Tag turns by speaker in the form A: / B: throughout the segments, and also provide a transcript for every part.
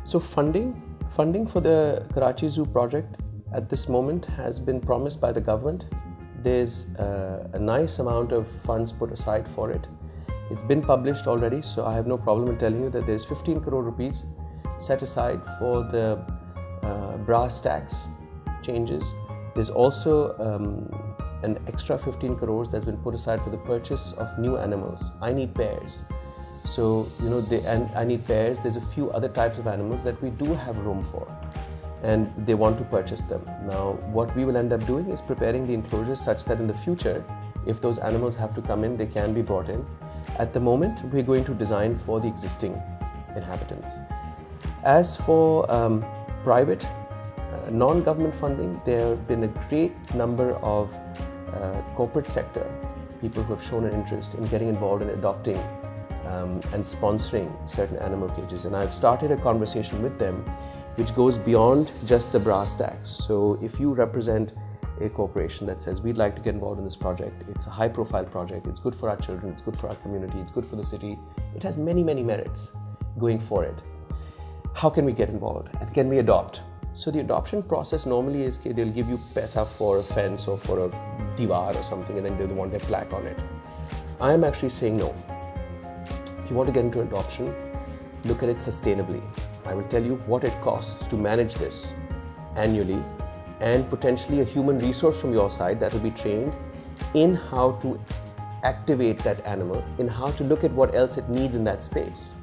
A: So funding for the Karachi Zoo project at this moment has been promised by the government. There's a nice amount of funds put aside for it. It's been published already, so I have no problem in telling you that there's 15 crore rupees set aside for the brass tax changes. There's also an extra 15 crores that's been put aside for the purchase of new animals. I need pairs. So, I need pairs. There's a few other types of animals that we do have room for, and they want to purchase them. Now, what we will end up doing is preparing the enclosures such that in the future, if those animals have to come in, they can be brought in. At the moment, we're going to design for the existing inhabitants. As for private, non-government funding, there have been a great number of corporate sector people who have shown an interest in getting involved in adopting and sponsoring certain animal cages. And I've started a conversation with them which goes beyond just the brass tacks. So if you represent a corporation that says, we'd like to get involved in this project, it's a high profile project, it's good for our children, it's good for our community, it's good for the city, it has many, many merits going for it. How can we get involved and can we adopt? So the adoption process normally is they'll give you paisa for a fence or for a diwar or something, and then they'll want their plaque on it. I am actually saying no. If you want to get into adoption, look at it sustainably. I will tell you what it costs to manage this annually, and potentially a human resource from your side that will be trained in how to activate that animal, in how to look at what else it needs in that space,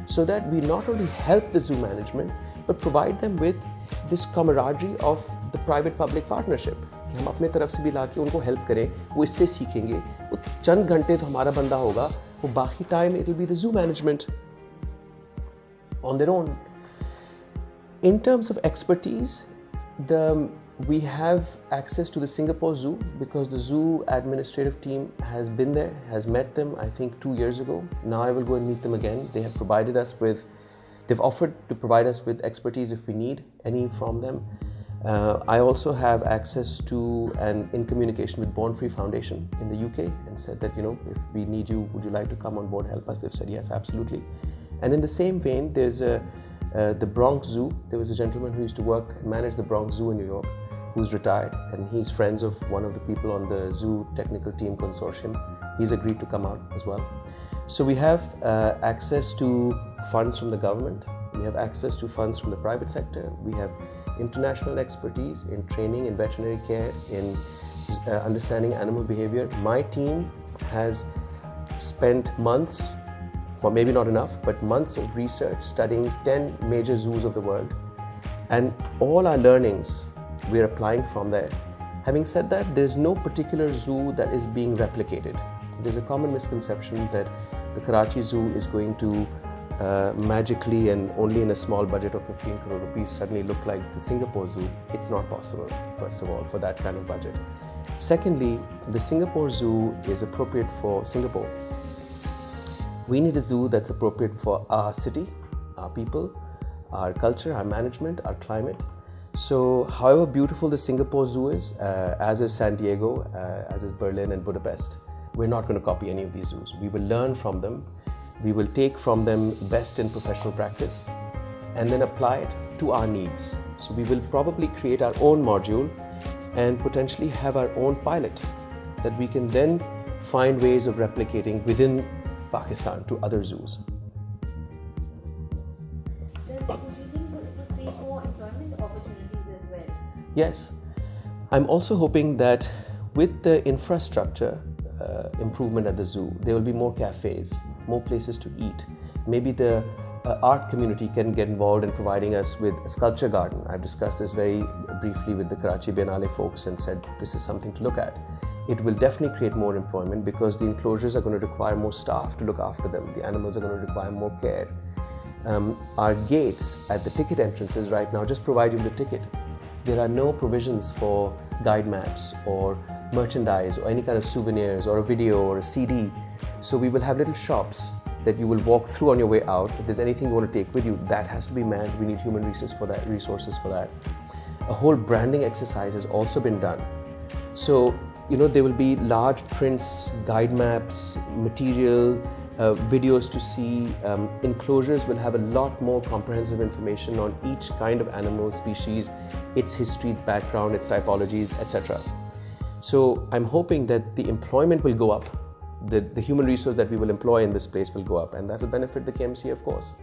A: so that we not only help the zoo management but provide them with this camaraderie of the private-public partnership. कि हम अपने तरफ से भी लाके उनको help करें, वो इससे सीखेंगे, वो चंद घंटे तो हमारा बंदा होगा, वो बाकी time it will be the zoo management on their own. In terms of expertise, we have access to the Singapore Zoo because the zoo administrative team has been there, has met them, I think 2 years ago. Now I will go and meet them again. They have they've offered to provide us with expertise if we need any from them. I also have access to and in communication with Born Free Foundation in the UK, and said that, if we need you, would you like to come on board, help us? They've said yes, absolutely. And in the same vein, there's the Bronx Zoo. There was a gentleman who used to work and manage the Bronx Zoo in New York, who's retired, and he's friends of one of the people on the zoo technical team consortium. He's agreed to come out as well. So we have access to funds from the government. We have access to funds from the private sector. We have international expertise in training in veterinary care, in understanding animal behavior. My team has spent months, or maybe not enough, but months of research studying 10 major zoos of the world. And all our learnings we're applying from there. Having said that, there's no particular zoo that is being replicated. There's a common misconception that the Karachi Zoo is going to magically and only in a small budget of 15 crore rupees suddenly look like the Singapore Zoo. It's not possible, first of all, for that kind of budget. Secondly, the Singapore Zoo is appropriate for Singapore. We need a zoo that's appropriate for our city, our people, our culture, our management, our climate. So however beautiful the Singapore Zoo is, as is San Diego, as is Berlin and Budapest, we're not going to copy any of these zoos. We will learn from them. We will take from them best in professional practice and then apply it to our needs. So we will probably create our own module and potentially have our own pilot that we can then find ways of replicating within Pakistan to other zoos.
B: Do you think it would create more employment opportunities as well?
A: Yes. I'm also hoping that with the infrastructure improvement at the zoo, there will be more cafes, more places to eat. Maybe the art community can get involved in providing us with a sculpture garden. I've discussed this very briefly with the Karachi Biennale folks and said this is something to look at. It will definitely create more employment because the enclosures are going to require more staff to look after them. The animals are going to require more care. Our gates at the ticket entrances right now just provide you with a ticket. There are no provisions for guide maps or merchandise or any kind of souvenirs or a video or a CD. So we will have little shops that you will walk through on your way out. If there's anything you want to take with you, that has to be manned. We need human resources for that. A whole branding exercise has also been done. So, there will be large prints, guide maps, material, videos to see. Enclosures will have a lot more comprehensive information on each kind of animal species, its history, its background, its typologies, etc. So I'm hoping that the employment will go up, the human resource that we will employ in this place will go up, and that will benefit the KMC, of course.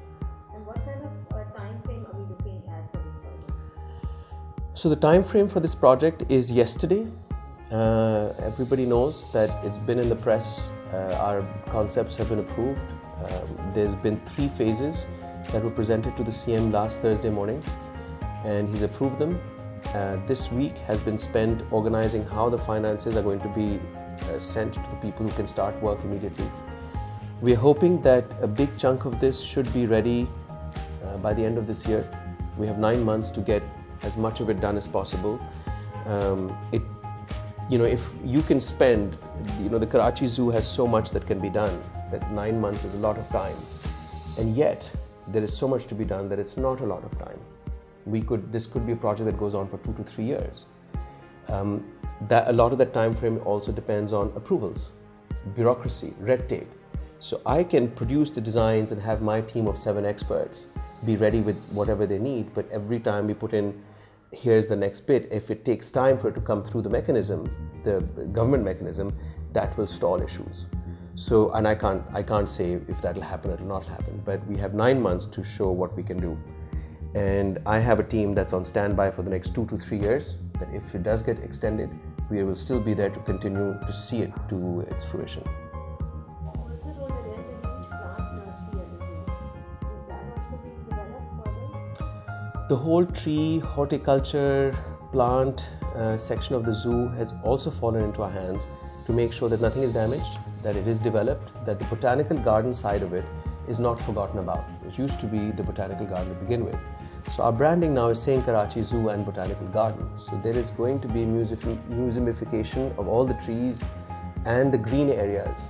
B: And what kind of time frame are we looking at for this project?
A: So the time frame for this project is yesterday. Everybody knows that it's been in the press. Our concepts have been approved. There's been 3 phases that were presented to the CM last Thursday morning, and he's approved them. This week has been spent organizing how the finances are going to be sent to the people who can start work immediately. We are hoping that a big chunk of this should be ready by the end of this year. We have 9 months to get as much of it done as possible. If you can spend, the Karachi Zoo has so much that can be done, that 9 months is a lot of time. And yet, there is so much to be done that it's not a lot of time. This could be a project that goes on for 2 to 3 years. A lot of that time frame also depends on approvals, bureaucracy, red tape. So I can produce the designs and have my team of 7 experts be ready with whatever they need, but every time we put in, here's the next bit, if it takes time for it to come through the mechanism, the government mechanism, that will stall issues. So, and I can't say if that'll happen or it'll not happen, but we have 9 months to show what we can do. And I have a team that's on standby for the next 2 to 3 years, that if it does get extended, we will still be there to continue to see it to its fruition.
B: Also told that there's a huge plant nursery at the zoo. Is that also being developed further?
A: The whole tree, horticulture, plant section of the zoo has also fallen into our hands to make sure that nothing is damaged, that it is developed, that the botanical garden side of it is not forgotten about. It used to be the botanical garden to begin with. So our branding now is saying Karachi Zoo and Botanical Gardens. So there is going to be museumification of all the trees and the green areas,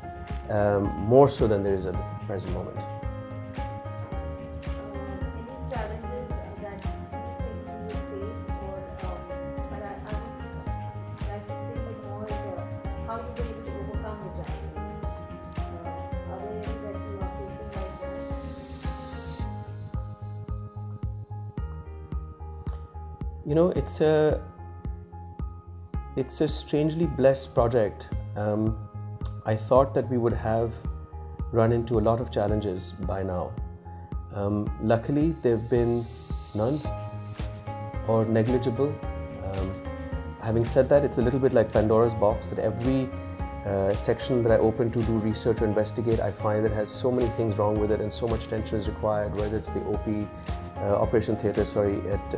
A: more so than there is at the present moment.
B: Any challenges that you think you will face, or but I would like to say it more as how you were able to overcome the challenges? Are there any that you are facing right now?
A: It's a strangely blessed project. I thought that we would have run into a lot of challenges by now. Luckily, they've been none or negligible. Having said that, it's a little bit like Pandora's box, that every section that I open to do research or investigate, I find that has so many things wrong with it and so much attention is required, whether it's the operation theatre, at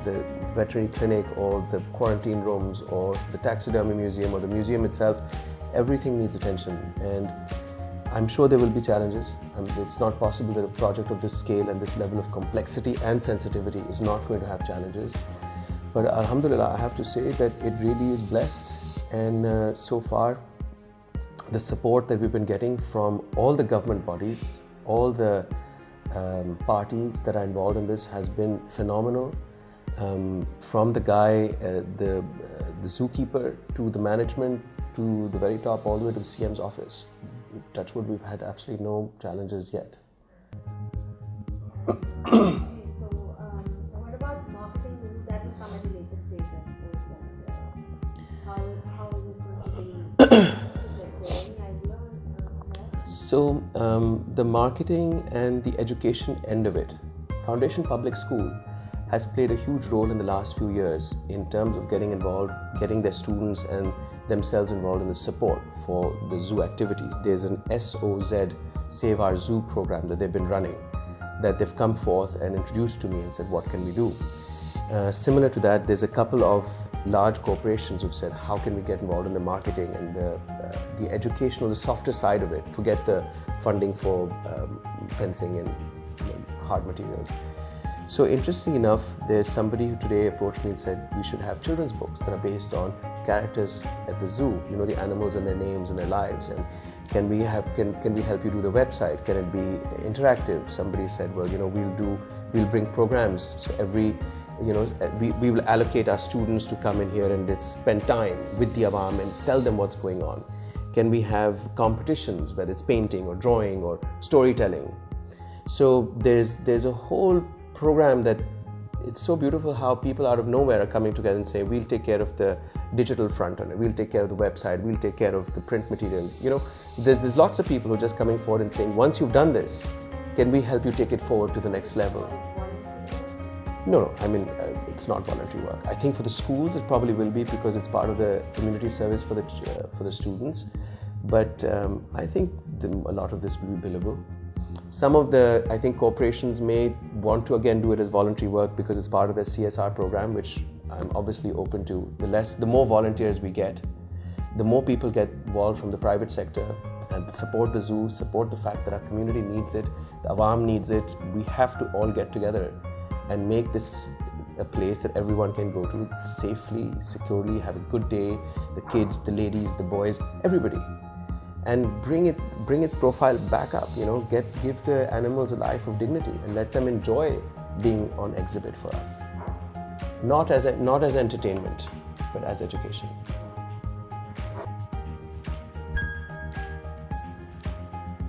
A: the veterinary clinic, or the quarantine rooms, or the taxidermy museum, or the museum itself. Everything needs attention, and I'm sure there will be challenges. It's not possible that a project of this scale and this level of complexity and sensitivity is not going to have challenges. But alhamdulillah, I have to say that it really is blessed, and so far the support that we've been getting from all the government bodies, all the parties that are involved in this has been phenomenal. From the guy, the zookeeper, to the management, to the very top, all the way to the CM's office. Touch wood, we've had absolutely no challenges yet.
B: Okay, so what about marketing? That will come at a later stage, I suppose. And how is it going to be? Any idea on that?
A: So the marketing and the education end of it, Foundation Public School has played a huge role in the last few years in terms of getting involved, getting their students and themselves involved in the support for the zoo activities. There's an SOZ, Save Our Zoo program that they've been running, that they've come forth and introduced to me and said, what can we do? Similar to that, there's a couple of large corporations who've said, how can we get involved in the marketing and the educational, the softer side of it, forget the funding for fencing and hard materials. So interestingly enough, there's somebody who today approached me and said, we should have children's books that are based on characters at the zoo, the animals and their names and their lives, and can we help you do the website? Can it be interactive? Somebody said, well, we'll bring programs. So we will allocate our students to come in here and spend time with the awam and tell them what's going on. Can we have competitions, whether it's painting or drawing or storytelling? So there's a whole program that it's so beautiful how people out of nowhere are coming together and say, we'll take care of the digital front on it, we'll take care of the website, we'll take care of the print material. You know, there's lots of people who are just coming forward and saying, once you've done this, can we help you take it forward to the next level? No, I mean, it's not voluntary work. I think for the schools it probably will be, because it's part of the community service for the students. But I think a lot of this will be billable. Some of the, I think, corporations may want to again do it as voluntary work because it's part of their CSR program, which I'm obviously open to. The more volunteers we get, the more people get involved from the private sector and support the zoo, support the fact that our community needs it, the Awam needs it. We have to all get together and make this a place that everyone can go to safely, securely, have a good day, the kids, the ladies, the boys, everybody. And bring its profile back up, you know, give the animals a life of dignity and let them enjoy being on exhibit for us. Not as entertainment, but as education.